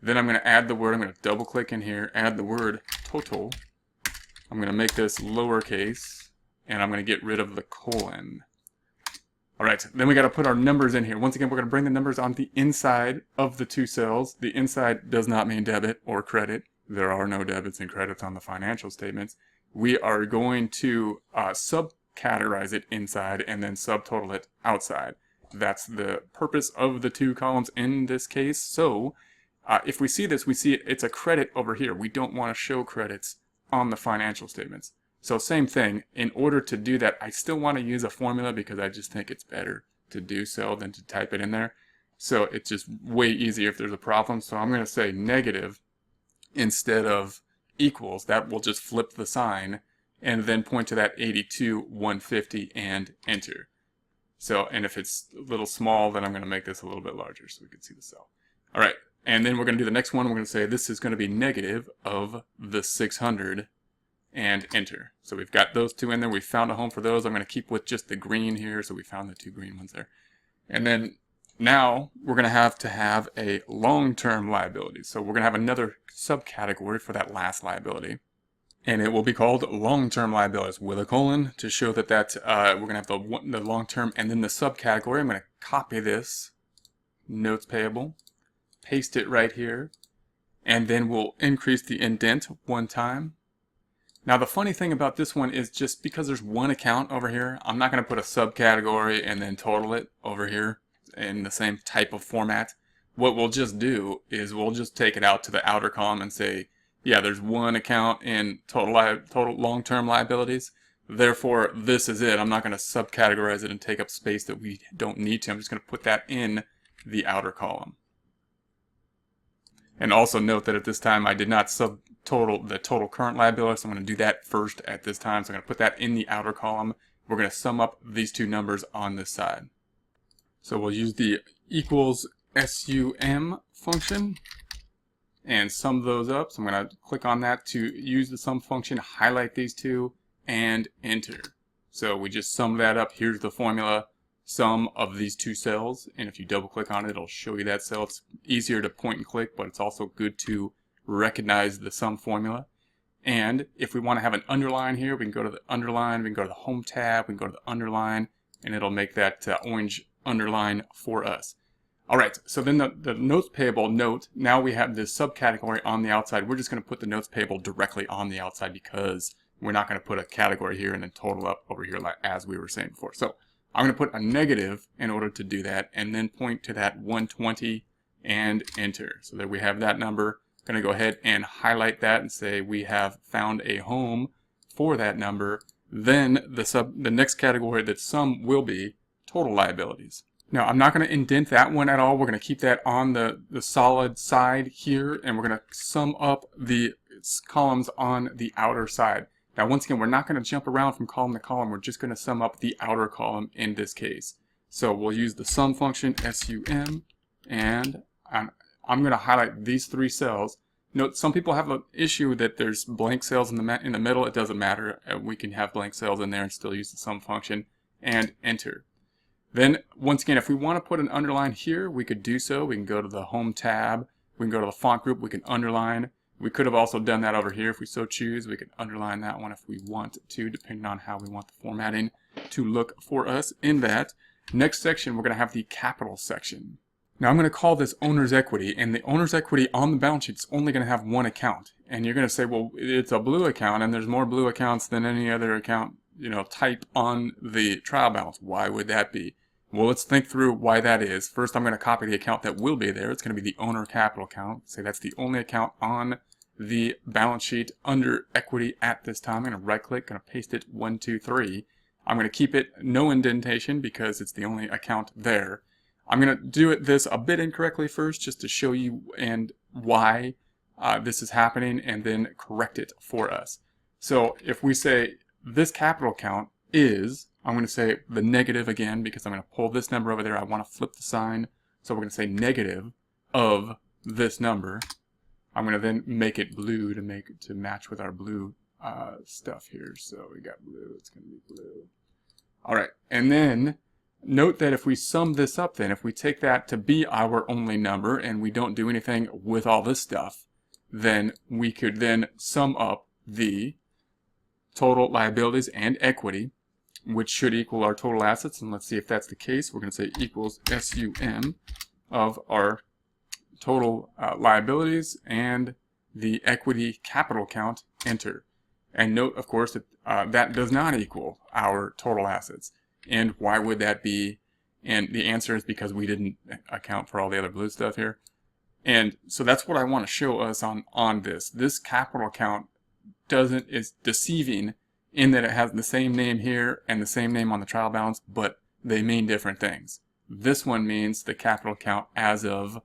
Then I'm going to add the word, I'm going to double click in here, add the word total. I'm going to make this lowercase, and I'm going to get rid of the colon. All right, then we got to put our numbers in here. Once again, we're going to bring the numbers on the inside of the two cells. The inside does not mean debit or credit. There are no debits and credits on the financial statements. We are going to subcategorize it inside and then subtotal it outside. That's the purpose of the two columns in this case. So if we see this, we see it's a credit over here. We don't want to show credits on the financial statements. So same thing, in order to do that, I still want to use a formula because I just think it's better to do so than to type it in there. So it's just way easier if there's a problem. So I'm going to say negative instead of equals. That will just flip the sign and then point to that 82,150 and enter. So, and if it's a little small, then I'm going to make this a little bit larger so we can see the cell. All right, and then we're going to do the next one. We're going to say this is going to be negative of the 600 and enter. So we've got those two in there. We found a home for those. I'm going to keep with just the green here. So we found the two green ones there. And then now we're going to have a long-term liability. So we're going to have another subcategory for that last liability. And it will be called long-term liabilities with a colon to show that we're going to have the long-term, and then the subcategory. I'm going to copy this, notes payable, paste it right here, and then we'll increase the indent one time. Now the funny thing about this one is just because there's one account over here, I'm not going to put a subcategory and then total it over here in the same type of format. What we'll just do is we'll just take it out to the outer column and say, yeah, there's one account in total long-term liabilities. Therefore, this is it. I'm not going to subcategorize it and take up space that we don't need to. I'm just going to put that in the outer column. And also note that at this time I did not subtotal the total current liability, so I'm going to do that first at this time. So I'm going to put that in the outer column. We're going to sum up these two numbers on this side. So we'll use the equals sum function and sum those up. So I'm going to click on that to use the sum function, highlight these two, and enter. So we just sum that up. Here's the formula. Sum of these two cells, and if you double click on it, it'll show you that cell. It's easier to point and click, but it's also good to recognize the sum formula. And if we want to have an underline here, we can go to the underline, we can go to the home tab, we can go to the underline, and it'll make that orange underline for us. All right, so then the notes payable note, now we have this subcategory on the outside. We're just going to put the notes payable directly on the outside because we're not going to put a category here and then total up over here like as we were saying before. So I'm going to put a negative in order to do that and then point to that 120 and enter. So that we have that number. I'm going to go ahead and highlight that and say we have found a home for that number. Then the next category that sum will be total liabilities. Now I'm not going to indent that one at all. We're going to keep that on the solid side here, and we're going to sum up the columns on the outer side. Now, once again, we're not going to jump around from column to column. We're just going to sum up the outer column in this case. So we'll use the sum function, sum, and I'm going to highlight these three cells. Note, some people have an issue that there's blank cells in the middle. It doesn't matter. We can have blank cells in there and still use the sum function, and enter. Then, once again, if we want to put an underline here, we could do so. We can go to the home tab. We can go to the font group. We can underline. We could have also done that over here if we so choose. We could underline that one if we want to, depending on how we want the formatting to look for us in that. Next section, we're going to have the capital section. Now I'm going to call this owner's equity, and the owner's equity on the balance sheet is only going to have one account. And you're going to say, well, it's a blue account, and there's more blue accounts than any other account, type on the trial balance. Why would that be? Well, let's think through why that is. First, I'm going to copy the account that will be there. It's going to be the owner capital account. Say that's the only account on the balance sheet under equity at this time. I'm going to right click, going to paste it 1, 2, 3. I'm going to keep it no indentation because it's the only account there. I'm going to do this a bit incorrectly first just to show you and why this is happening, and then correct it for us. So if we say this capital account is, I'm going to say the negative again because I'm going to pull this number over there. I want to flip the sign. So we're going to say negative of this number. I'm going to then make it blue to match with our blue stuff here. So we got blue. It's going to be blue. All right. And then Note that if we sum this up then, if we take that to be our only number and we don't do anything with all this stuff, then we could then sum up the total liabilities and equity, which should equal our total assets. And let's see if that's the case. We're going to say equals SUM of our total liabilities and the equity capital count, enter. And note, of course, that that does not equal our total assets. And why would that be? And the answer is because we didn't account for all the other blue stuff here. And so that's what I want to show us on this. This capital count is deceiving in that it has the same name here and the same name on the trial balance, but they mean different things. This one means the capital count as of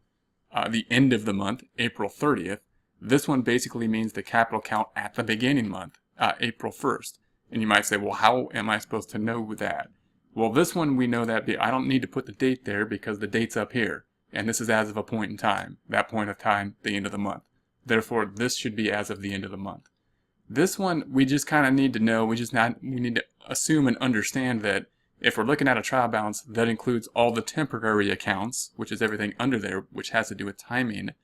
the end of the month, April 30th. This one basically means the capital count at the beginning month, April 1st. And you might say, well, how am I supposed to know that? Well, this one we know that I don't need to put the date there because the date's up here. And this is as of a point in time. That point of time, the end of the month. Therefore, this should be as of the end of the month. This one, we just kind of need to know, we need to assume and understand that if we're looking at a trial balance, that includes all the temporary accounts, which is everything under there, which has to do with timing,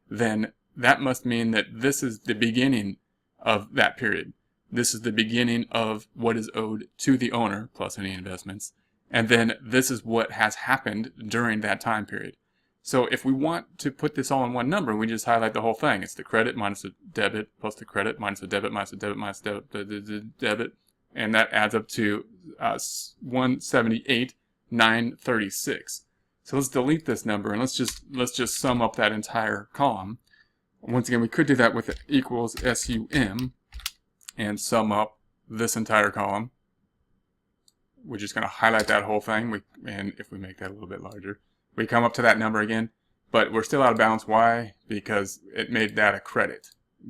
then that must mean that this is the beginning of that period. This is the beginning of what is owed to the owner, plus any investments. And then this is what has happened during that time period. So if we want to put this all in one number, we just highlight the whole thing. It's the credit minus the debit plus the credit minus the debit minus the debit minus the debit. And that adds up to 178,936. So let's delete this number and let's just sum up that entire column. Once again, we could do that with equals SUM and sum up this entire column. We're just going to highlight that whole thing. And if we make that a little bit larger, we come up to that number again, but we're still out of balance. Why? Because it made that a credit,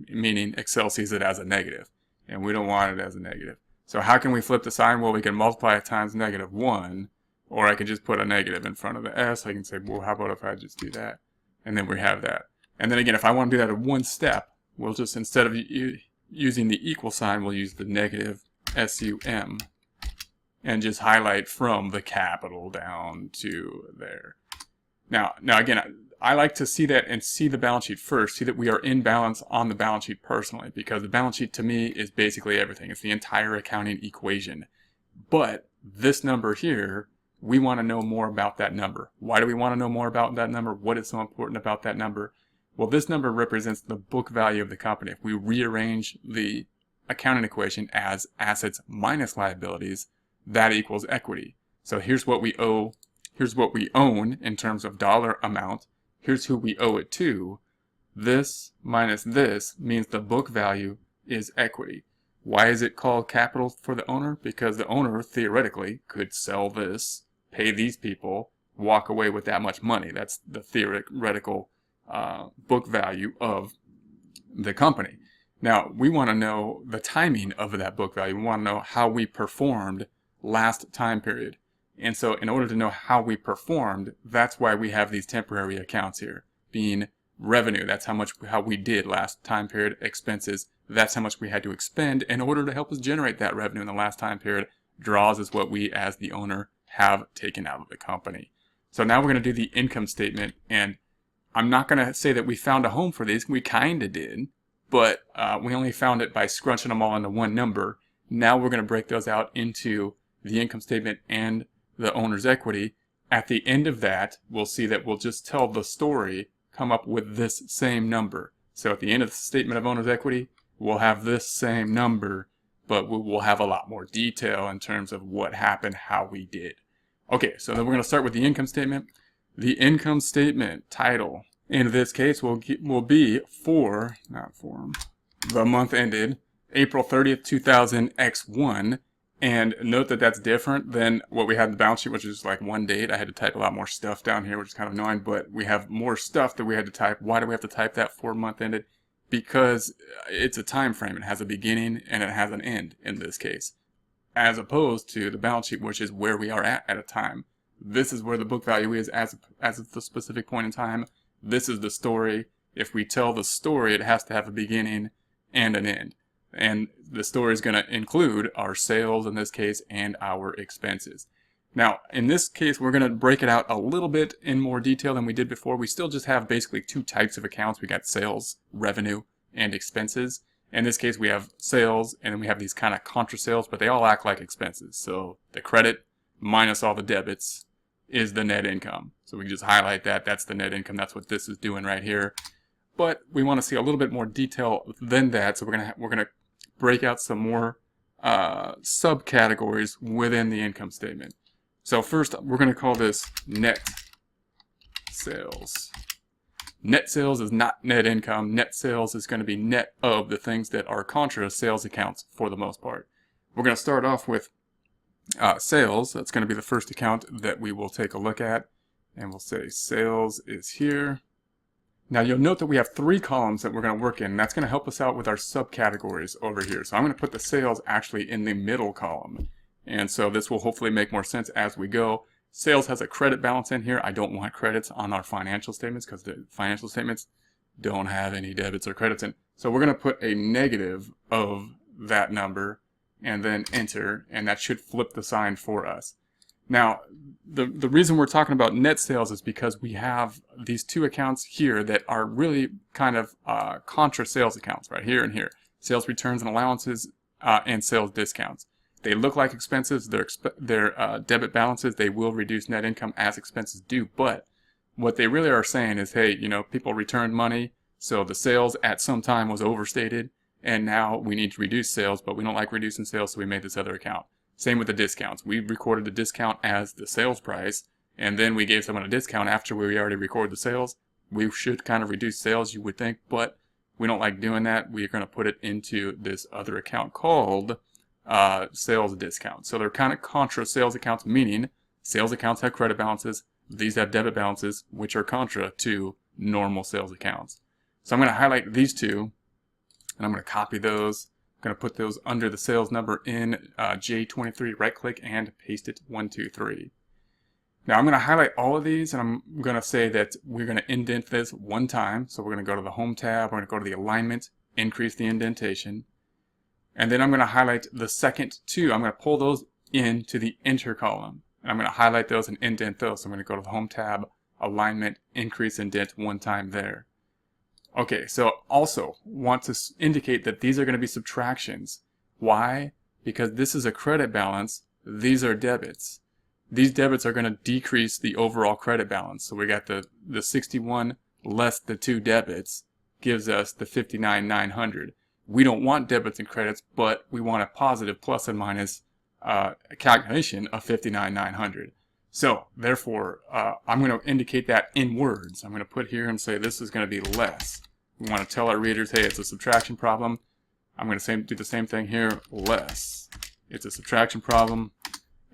meaning Excel sees it as a negative, and we don't want it as a negative. So how can we flip the sign? Well, we can multiply it times -1, or I can just put a negative in front of the S. I can say, well, how about if I just do that? And then we have that. And then again, if I want to do that in one step, we'll just, instead of using the equal sign, we'll use the negative SUM and just highlight from the capital down to there. Now again, I like to see that and see the balance sheet first, see that we are in balance on the balance sheet personally, because the balance sheet to me is basically everything. It's the entire accounting equation. But this number here, we want to know more about that number. Why do we want to know more about that number? What is so important about that number? Well, this number represents the book value of the company. If we rearrange the accounting equation as assets minus liabilities, that equals equity. So here's what we owe. Here's what we own in terms of dollar amount. Here's who we owe it to. This minus this means the book value is equity. Why is it called capital for the owner? Because the owner theoretically could sell this, pay these people, walk away with that much money. That's the theoretical book value of the company. Now, we want to know the timing of that book value. We want to know how we performed last time period. And so in order to know how we performed, that's why we have these temporary accounts here, being revenue. That's how we did last time period. Expenses, that's how much we had to expend in order to help us generate that revenue in the last time period. Draws is what we as the owner have taken out of the company. So now we're going to do the income statement, and I'm not going to say that we found a home for these. We kind of did, but we only found it by scrunching them all into one number. Now we're going to break those out into the income statement and the owner's equity. At the end of that, we'll see that we'll just tell the story, come up with this same number. So at the end of the statement of owner's equity, we'll have this same number, but we'll have a lot more detail in terms of what happened, how we did. Okay, so then we're going to start with the income statement. The income statement title, in this case, will be for the month ended April 30th, 2000 X1. And note that that's different than what we had in the balance sheet, which is like one date. I had to type a lot more stuff down here, which is kind of annoying, but we have more stuff that we had to type. Why do we have to type that for month ended? Because it's a time frame. It has a beginning and it has an end in this case, as opposed to the balance sheet, which is where we are at a time. This is where the book value is as of the specific point in time. This is the story. If we tell the story, it has to have a beginning and an end. And the story is going to include our sales in this case and our expenses. Now, in this case, we're going to break it out a little bit in more detail than we did before. We still just have basically two types of accounts. We got sales, revenue, and expenses. In this case, we have sales, and then we have these kind of contra sales, but they all act like expenses. So the credit minus all the debits is the net income. So we can just highlight that. That's the net income. That's what this is doing right here. But we want to see a little bit more detail than that. So we're gonna break out some more subcategories within the income statement. So first, we're going to call this net sales. Net sales is not net income. Net sales is going to be net of the things that are contra sales accounts for the most part. We're going to start off with sales. That's going to be the first account that we will take a look at. And we'll say sales is here. Now you'll note that we have three columns that we're going to work in. And that's going to help us out with our subcategories over here. So I'm going to put the sales actually in the middle column. And so this will hopefully make more sense as we go. Sales has a credit balance in here. I don't want credits on our financial statements because the financial statements don't have any debits or credits in. So we're going to put a negative of that number and then enter, and that should flip the sign for us. Now, the reason we're talking about net sales is because we have these two accounts here that are really kind of contra sales accounts right here and here. Sales returns and allowances and sales discounts. They look like expenses, they're debit balances, they will reduce net income as expenses do, but what they really are saying is, hey, you know, people returned money, so the sales at some time was overstated, and now we need to reduce sales, but we don't like reducing sales, so we made this other account. Same with the discounts. We recorded the discount as the sales price, and then we gave someone a discount after we already recorded the sales. We should kind of reduce sales, you would think, but we don't like doing that. We're going to put it into this other account called sales discounts. So they're kind of contra sales accounts, meaning sales accounts have credit balances. These have debit balances, which are contra to normal sales accounts. So I'm going to highlight these two, and I'm going to copy those. I'm going to put those under the sales number in J23, right click and paste it 1, 2, 3. Now I'm going to highlight all of these, and I'm going to say that we're going to indent this one time. So we're going to go to the Home tab, we're going to go to the Alignment, increase the indentation. And then I'm going to highlight the second two. I'm going to pull those into the Enter column. And I'm going to highlight those and indent those. So I'm going to go to the Home tab, Alignment, increase indent one time there. Okay, so also want to indicate that these are going to be subtractions. Why? Because this is a credit balance. These are debits. These debits are going to decrease the overall credit balance. So we got the 61 less the two debits gives us the 59,900. We don't want debits and credits, but we want a positive plus and minus calculation of 59,900. So therefore, I'm going to indicate that in words. I'm going to put here and say this is going to be less. We want to tell our readers, hey, it's a subtraction problem. I'm going to do the same thing here, less. It's a subtraction problem.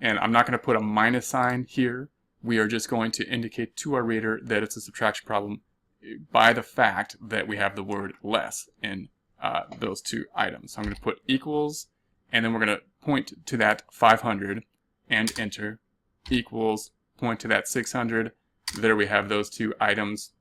And I'm not going to put a minus sign here. We are just going to indicate to our reader that it's a subtraction problem by the fact that we have the word less in those two items. So I'm going to put equals, and then we're going to point to that 500 and enter, equals, point to that 600. There we have those two items.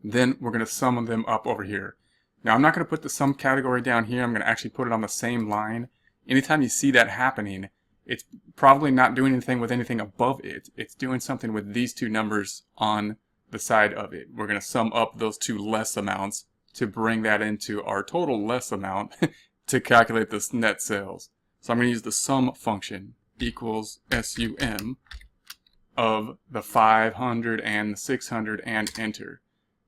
Then we're going to sum them up over here. Now I'm not going to put the sum category down here. I'm going to actually put it on the same line. Anytime you see that happening, it's probably not doing anything with anything above it. It's doing something with these two numbers on the side of it. We're going to sum up those two less amounts to bring that into our total less amount to calculate this net sales. So I'm going to use the sum function, equals SUM of the 500 and the 600 and enter.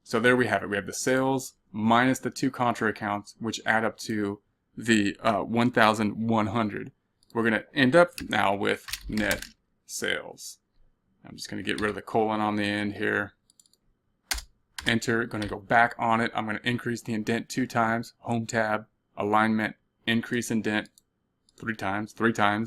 So there we have it. We have the sales minus the two contra accounts, which add up to the 1,100. We're going to end up now with net sales. I'm just going to get rid of the colon on the end here. Enter, going to go back on it. I'm going to increase the indent 2 times, Home tab, Alignment, increase indent 3 times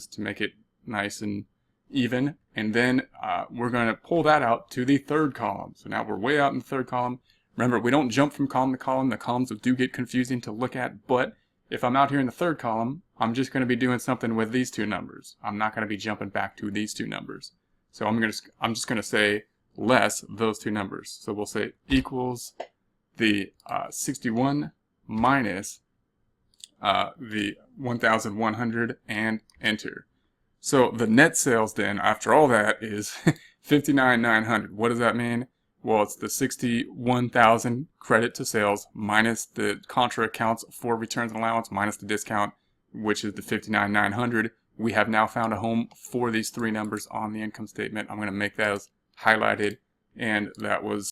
to make it nice and even. And then we're going to pull that out to the third column. So now we're way out in the third column. Remember, we don't jump from column to column. The columns do get confusing to look at, but if I'm out here in the third column, I'm just going to be doing something with these two numbers. I'm not going to be jumping back to these two numbers. So I'm just going to say less those two numbers. So we'll say equals the 61 minus the 1,100 and enter. So the net sales then, after all that, is 59,900. What does that mean? Well, it's the 61,000 credit to sales minus the contra accounts for returns and allowance minus the discount, which is the 59,900. We have now found a home for these three numbers on the income statement. I'm going to make those highlighted, and that was